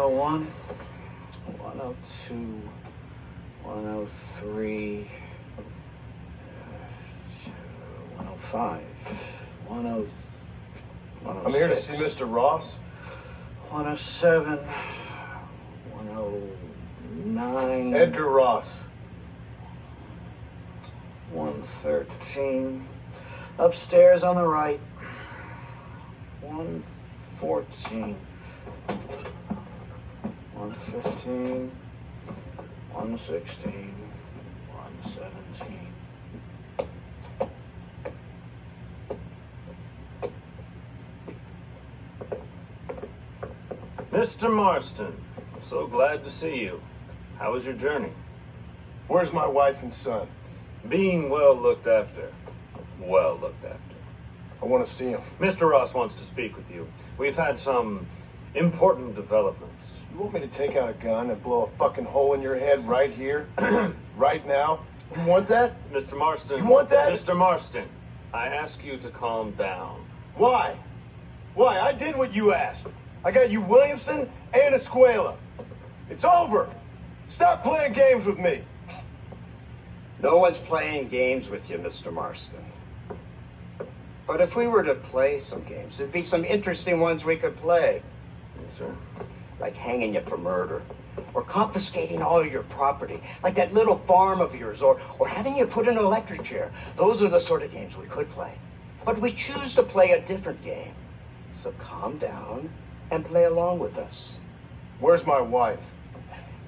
101, 102, 103, 105, 106. I'm here to see Mr. Ross. 107, 109. Edgar Ross. 113. Upstairs on the right. 114. 115. 116. 117. Mr. Marston, so glad to see you. How was your journey? Where's my wife and son? Being well looked after. Well looked after. I want to see him. Mr. Ross wants to speak with you. We've had some important developments. You want me to take out a gun and blow a fucking hole in your head right here? Right now? You want that? Mr. Marston. You want that? Mr. Marston, I ask you to calm down. Why? Why? I did what you asked. I got you Williamson and Escuela. It's over. Stop playing games with me. No one's playing games with you, Mr. Marston. But if we were to play some games, there'd be some interesting ones we could play. Yes, sir. Like hanging you for murder, or confiscating all of your property, like that little farm of yours, or having you put in an electric chair. Those are the sort of games we could play. But we choose to play a different game. So calm down and play along with us. Where's my wife?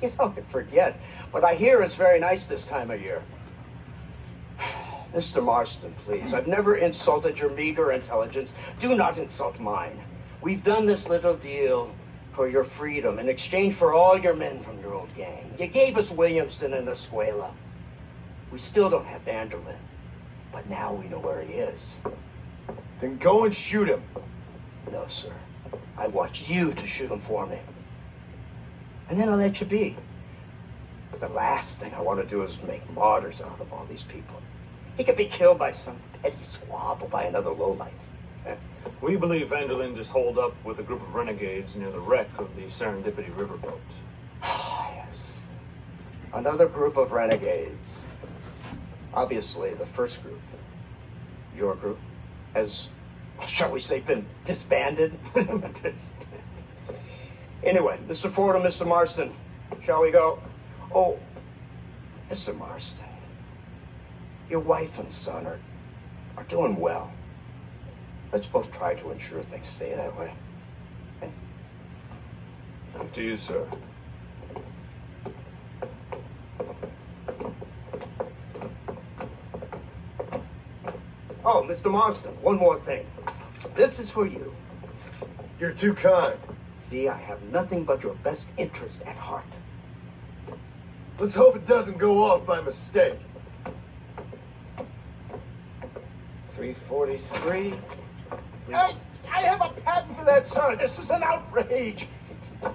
You know, I forget, but I hear it's very nice this time of year. Mr. Marston, please, I've never insulted your meager intelligence. Do not insult mine. We've done this little deal for your freedom in exchange for all your men from your old gang. You gave us Williamson and Escuela. We still don't have Vanderlyn, but now we know where he is. Then go and shoot him. No, sir. I want you to shoot him for me. And then I'll let you be. But the last thing I want to do is make martyrs out of all these people. He could be killed by some petty squabble by another lowlife. We believe Vanderlyn just holed up with a group of renegades near the wreck of the Serendipity riverboat. Yes. Another group of renegades. Obviously, the first group, your group, has, shall we say, been disbanded. Anyway, Mr. Ford and Mr. Marston, shall we go? Oh, Mr. Marston, your wife and son are doing well. Let's both try to ensure things stay that way. Okay? Up to you, sir. Oh, Mr. Marston, one more thing. This is for you. You're too kind. See, I have nothing but your best interest at heart. Let's hope it doesn't go off by mistake. 343. I have a patent for that, sir. This is an outrage.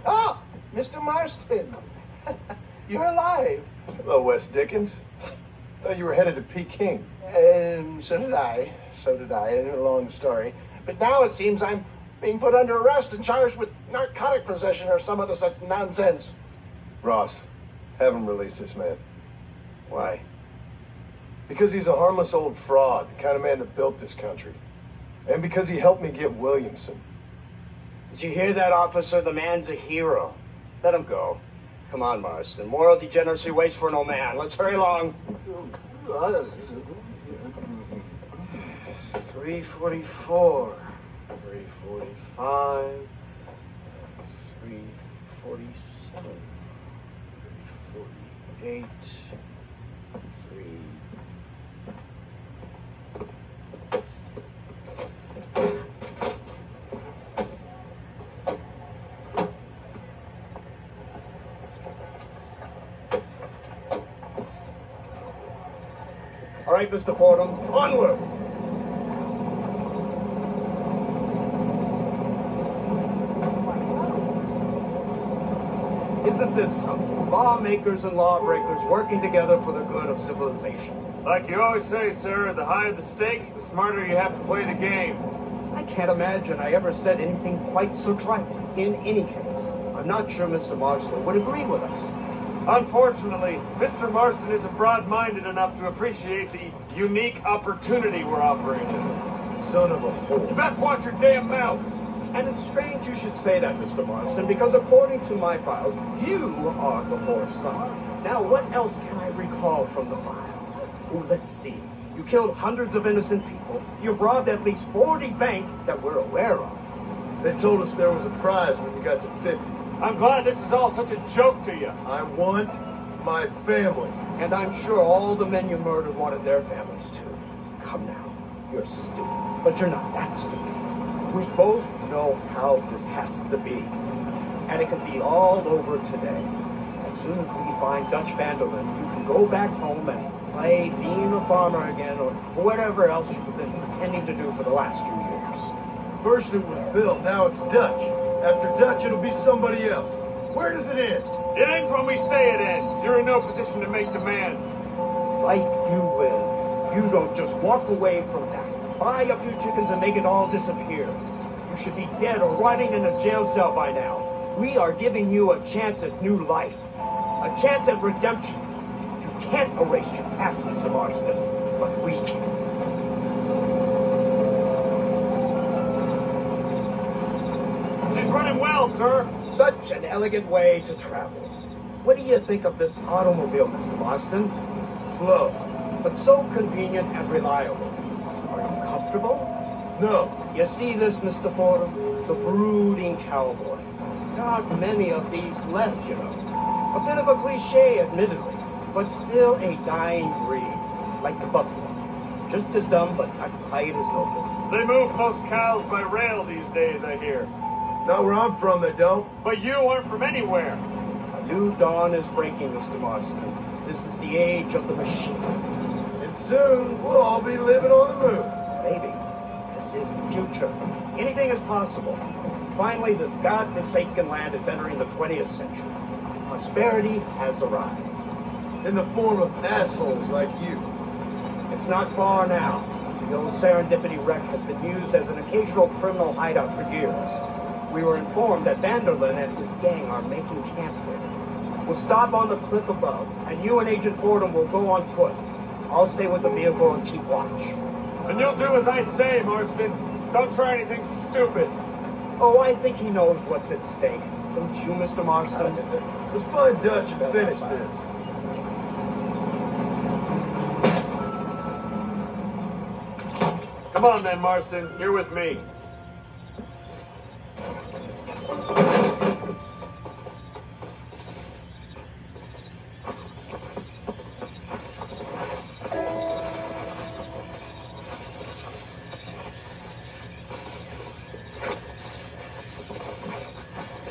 Oh, Mr. Marston. You're alive. Hello, Wes Dickens. Thought you were headed to Peking. So did I. So did I. A long story. But now it seems I'm being put under arrest and charged with narcotic possession or some other such nonsense. Ross, have him release this man. Why? Because he's a harmless old fraud, the kind of man that built this country. And because he helped me get Williamson. Did you hear that, officer? The man's a hero. Let him go. Come on, Marston. Moral degeneracy waits for no man. Let's hurry along. 344. 345. 347. 348. 3. All right, Mr. Fordham, onward. Isn't this something? Lawmakers and lawbreakers working together for the good of civilization. Like you always say, sir, the higher the stakes, the smarter you have to play the game. I can't imagine I ever said anything quite so trite. In any case, I'm I'm not sure Mr. Marston would agree with us. Unfortunately, Mr. Marston isn't broad-minded enough to appreciate the unique opportunity we're offering him. Son of a You whore. best watch your damn mouth. And it's strange you should say that, Mr. Marston, because according to my files, you are the whore's son. Now, what else can I recall from the files? Oh, let's see. You killed hundreds of innocent people. You've robbed at least 40 banks that we're aware of. They told us there was a prize when you got to 50. I'm glad this is all such a joke to you. I want my family. And I'm sure all the men you murdered wanted their families too. Come now, you're stupid, but you're not that stupid. We both know how this has to be. And it can be all over today. As soon as we find Dutch van der Linde, you can go back home and play being a farmer again or whatever else you've been pretending to do for the last few years. First it was Bill, now it's Dutch. After Dutch, it'll be somebody else. Where does it end? It ends when we say it ends. You're in no position to make demands. Like you will. You don't just walk away from that. Buy a few chickens and make it all disappear. You should be dead or rotting in a jail cell by now. We are giving you a chance at new life. A chance at redemption. You can't erase your past, Mr. Marston, but we can. She's running well, sir. Such an elegant way to travel. What do you think of this automobile, Mr. Marston? Slow. But so convenient and reliable. Are you comfortable? No. You see this, Mr. Fordham? The brooding cowboy. Not many of these left, you know. A bit of a cliche, admittedly, but still a dying breed, like the buffalo. Just as dumb, but not quite as noble. They move most cows by rail these days, I hear. Not where I'm from, they don't. But you aren't from anywhere. A new dawn is breaking, Mr. Marston. This is the age of the machine. And soon, we'll all be living on the moon. Maybe. This is the future. Anything is possible. Finally, this godforsaken land is entering the 20th century. Prosperity has arrived. In the form of assholes like you. It's not far now. The old Serendipity wreck has been used as an occasional criminal hideout for years. We were informed that van der Linde and his gang are making camp there. We'll stop on the cliff above, and you and Agent Fordham will go on foot. I'll stay with the vehicle and keep watch. And you'll do as I say, Marston. Don't try anything stupid. Oh, I think he knows what's at stake. Don't you, Mr. Marston? Let's find Dutch and finish this. Come on then, Marston. You're with me.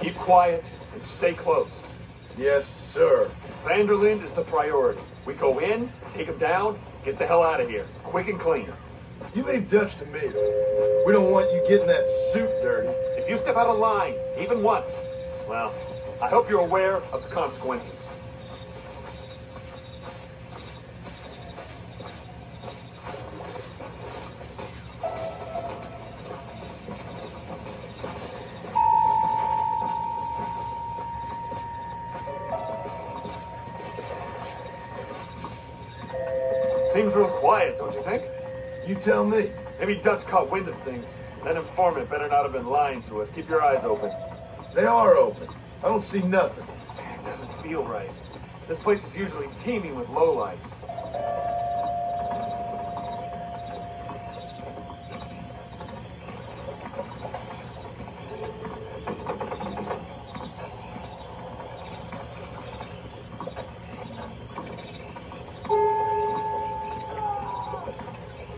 Keep quiet and stay close. Yes, sir. Van der Linde is the priority. We go in, take him down, get the hell out of here. Quick and clean. You leave Dutch to me. We don't want you getting that suit dirty. If you step out of line, even once, well, I hope you're aware of the consequences. Seems real quiet, don't you think? You tell me. Maybe Dutch caught wind of things. That informant better not have been lying to us. Keep your eyes open. They are open. I don't see nothing. It doesn't feel right. This place is usually teeming with lowlifes.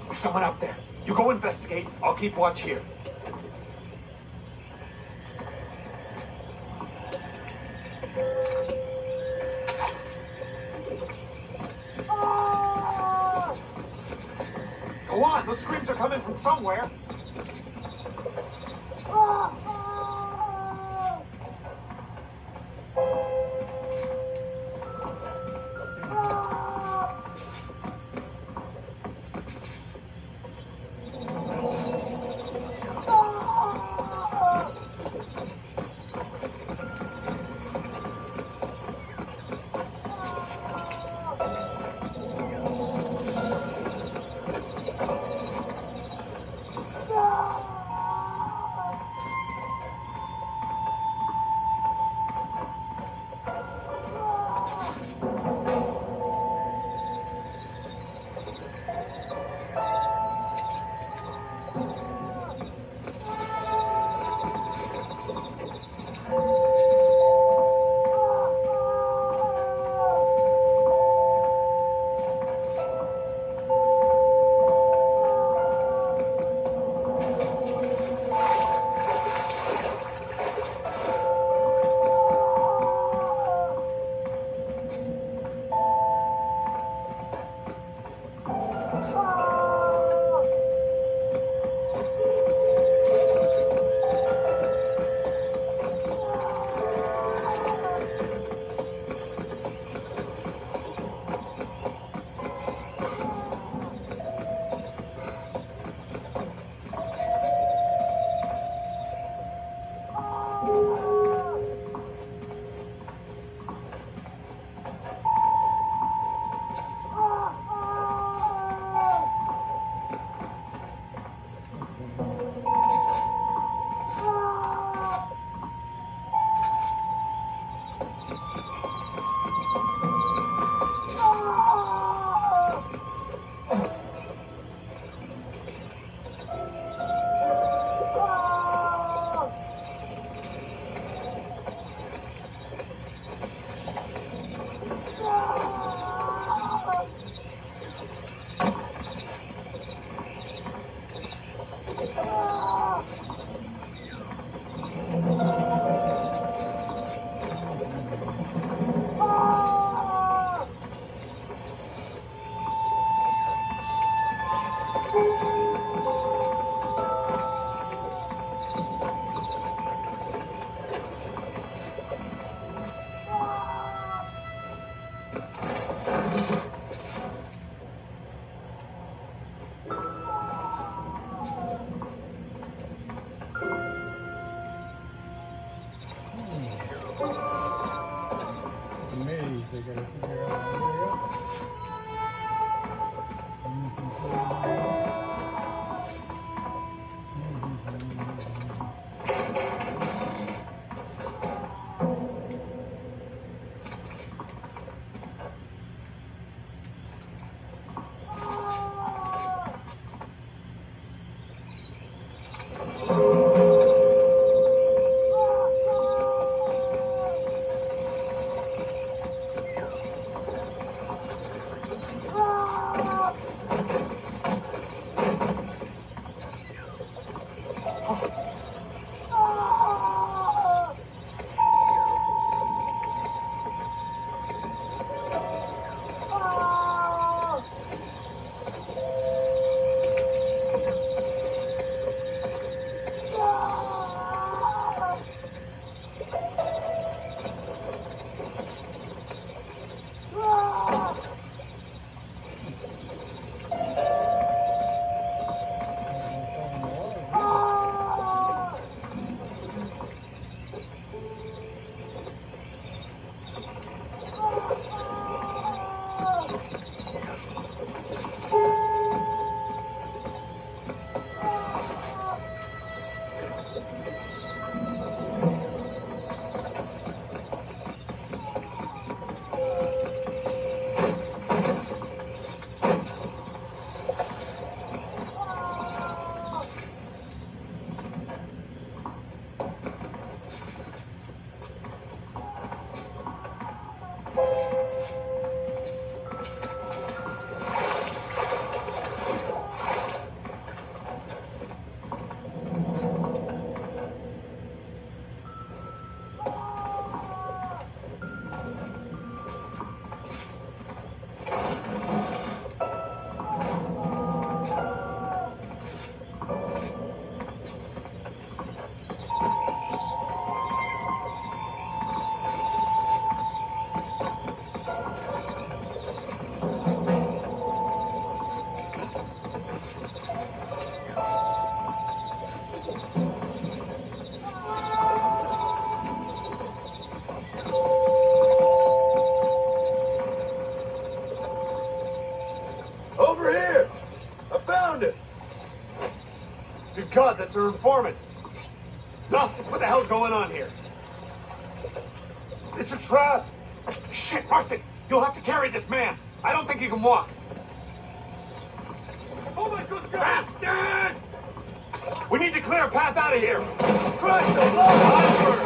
There's someone out there. You go investigate. I'll keep watch here. Go on. Those screams are coming from somewhere. They gotta figure out how to go. Good God, that's our informant. Gnostics, what the hell's going on here? It's a trap. Shit, Marston, you'll have to carry this man. I don't think he can walk. Oh my good God! Bastard! We need to clear a path out of here. Christ alone!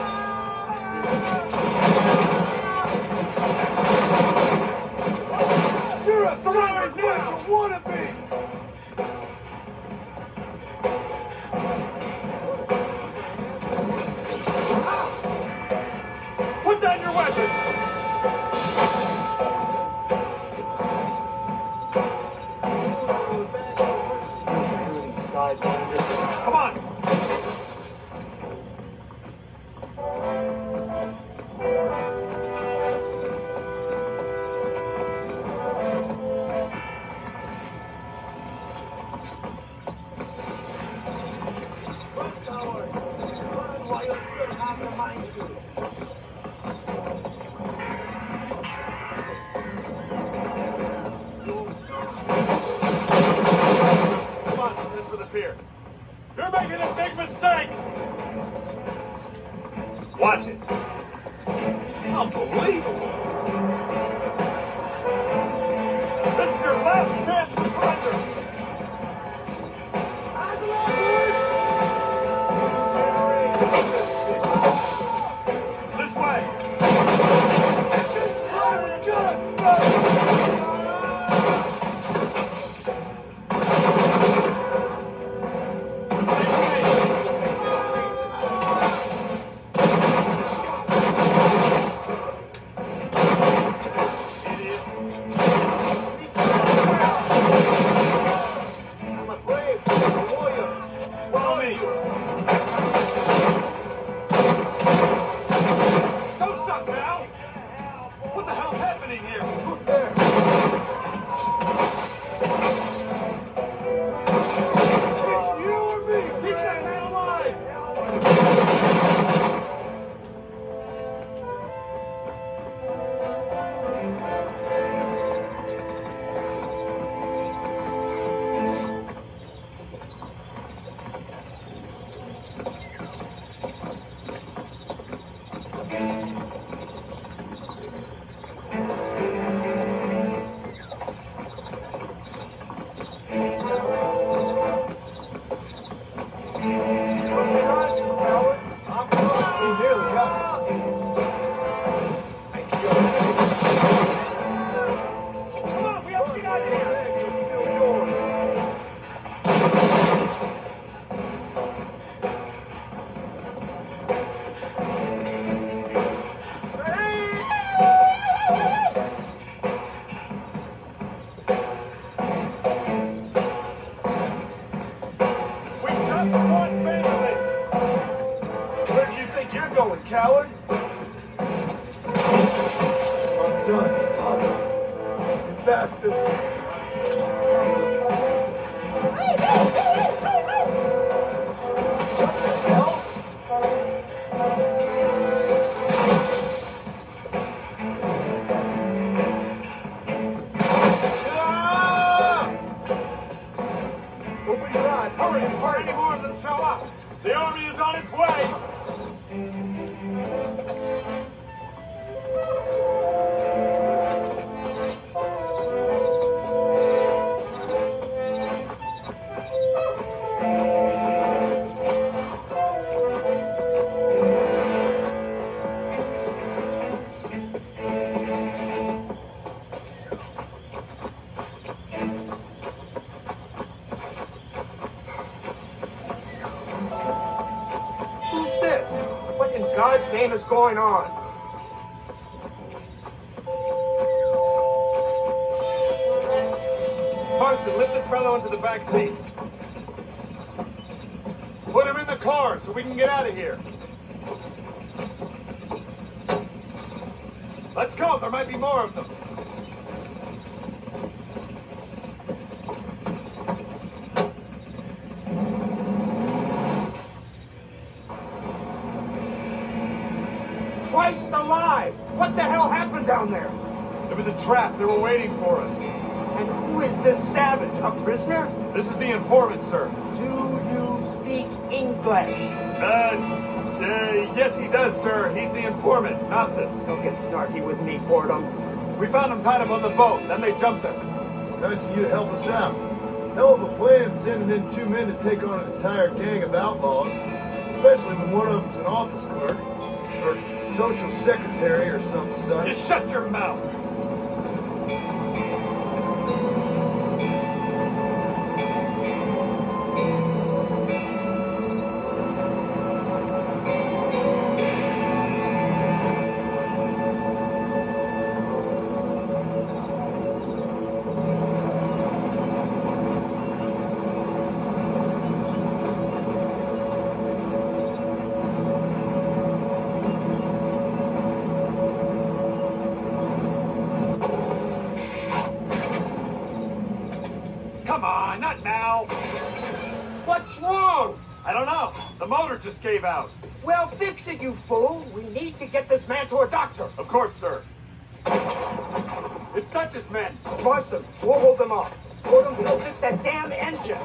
You're a surrounded bitch, you wanna be! Put down your weapons! Come on! Unbelievable! This is your last chance to surrender! This way! I'm a brave, a warrior. Follow me! Don't stop now! What the hell's happening here? Look there. It's you or me. Keep that man alive! He nearly got it. Come on, we have to get out of here! We just one family! Where do you think you're going, coward? I'm done. You bastard. Ah! Open your eyes. Hurry before any more of them show up! The army is on its way! Who's this? What in God's name is going on? Marston, lift this fellow into the back seat. Put him in the car so we can get out of here. Let's go, there might be more of them. Christ alive! What the hell happened down there? It was a trap, they were waiting for us. And who is this savage? A prisoner? This is the informant, sir. Do you speak English? Yes he does, sir. He's the informant, Nostus. Don't get snarky with me, Fordham. We found him tied up on the boat, then they jumped us. Nice of you to help us out. Hell of a plan sending in 2 men to take on an entire gang of outlaws, especially when one of them's an office clerk, or social secretary, or some such. You shut your mouth! Come on, not now. What's wrong? I don't know. The motor just gave out. Well, fix it, you fool. We need to get this man to a doctor. Of course, sir. It's Dutch's men. Marston, we'll hold them off. Fordham, we'll fix that damn engine.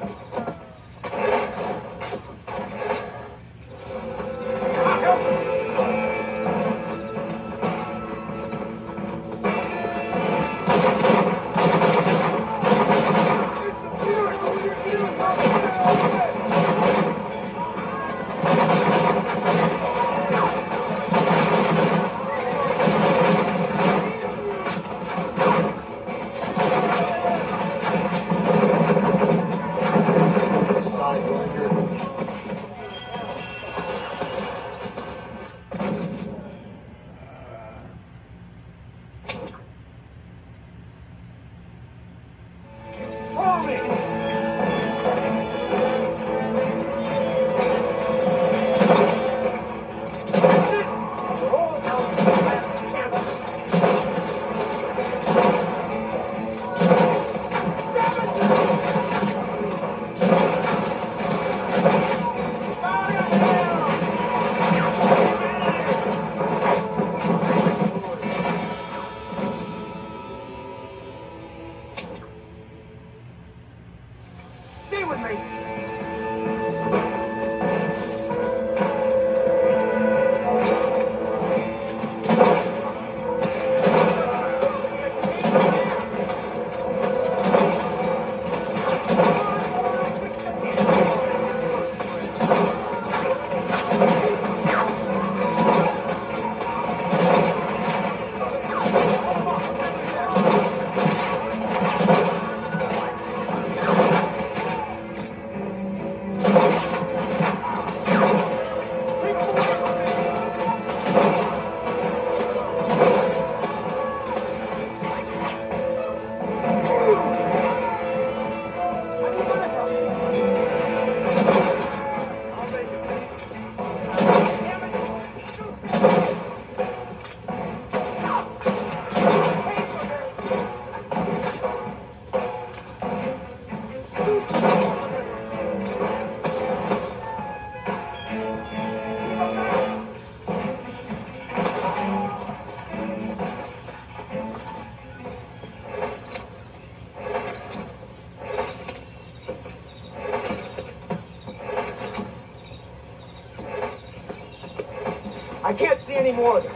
can't see any more of them.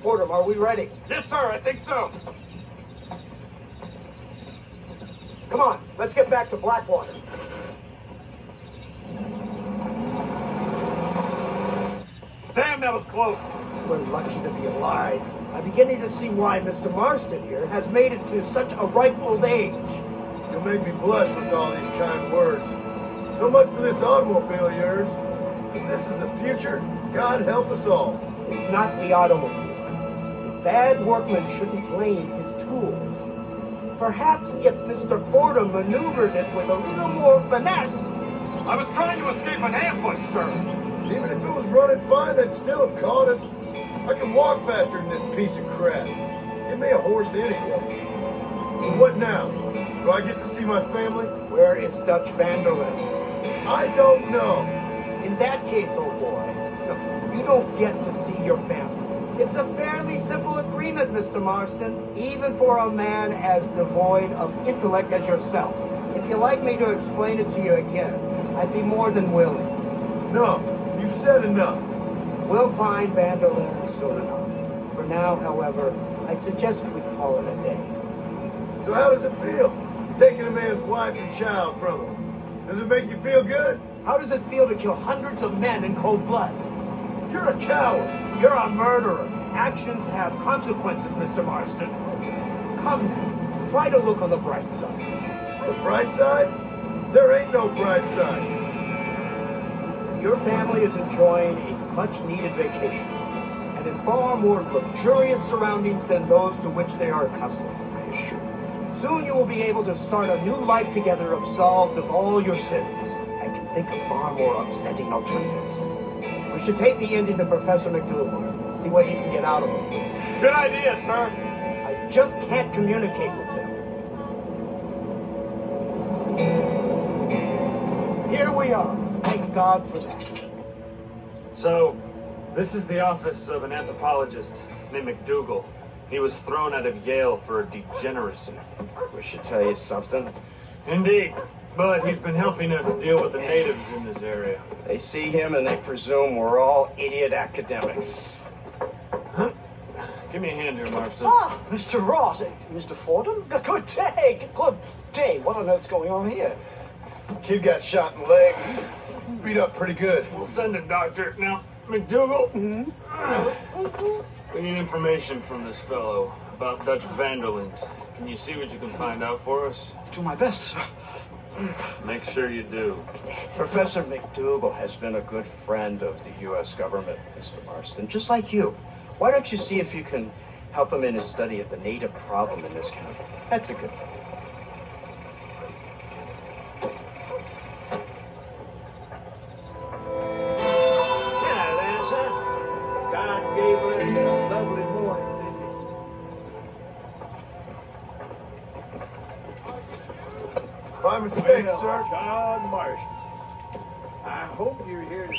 Fordham, are we ready? Yes, sir, I think so. Come on, let's get back to Blackwater. Damn, that was close. We're lucky to be alive. I'm beginning to see why Mr. Marston here has made it to such a ripe old age. You'll make me blush with all these kind words. So much for this automobile of yours. If this is the future, God help us all. It's not the automobile. The bad workman shouldn't blame his tools. Perhaps if Mr. Fordham maneuvered it with a little more finesse. I was trying to escape an ambush, sir. Even if it was running fine, they'd still have caught us. I can walk faster than this piece of crap. Give me a horse anyway. So what now? Do I get to see my family? Where is Dutch Vanderlyn? I don't know. In that case, old boy, no, you don't get to see your family. It's a fairly simple agreement, Mr. Marston, even for a man as devoid of intellect as yourself. If you'd like me to explain it to you again, I'd be more than willing. No, you've said enough. We'll find Vanderlyn soon enough. For now, however, I suggest we call it a day. So how does it feel, taking a man's wife and child from him? Does it make you feel good? How does it feel to kill hundreds of men in cold blood? You're a coward. You're a murderer. Actions have consequences, Mr. Marston. Come now, try to look on the bright side. The bright side? There ain't no bright side. Your family is enjoying a much-needed vacation, and in far more luxurious surroundings than those to which they are accustomed, I assure you. Soon you will be able to start a new life together, absolved of all your sins. I can think of far more upsetting alternatives. We should take the Indian to Professor McDougal, see what he can get out of him. Good idea, sir. I just can't communicate with them. Here we are. Thank God for that. So, this is the office of an anthropologist named McDougal. He was thrown out of Yale for a degeneracy. We should tell you something. Indeed. But he's been helping us deal with the natives in this area. They see him and they presume we're all idiot academics. Huh? Give me a hand here, Marston. Ah, Mr. Ross. Mr. Fordham? Good day. Good day. What on earth's going on here? Kid got shot in the leg. Beat up pretty good. We'll send a doctor. Now, McDougal, we need information from this fellow about Dutch Vanderlyn. Can you see what you can find out for us? Do my best, sir. Make sure you do. Professor McDougal has been a good friend of the U.S. government, Mr. Marston, just like you. Why don't you see if you can help him in his study of the native problem in this country? That's a good thing. My mistake, sir. John Marston. I hope you're here to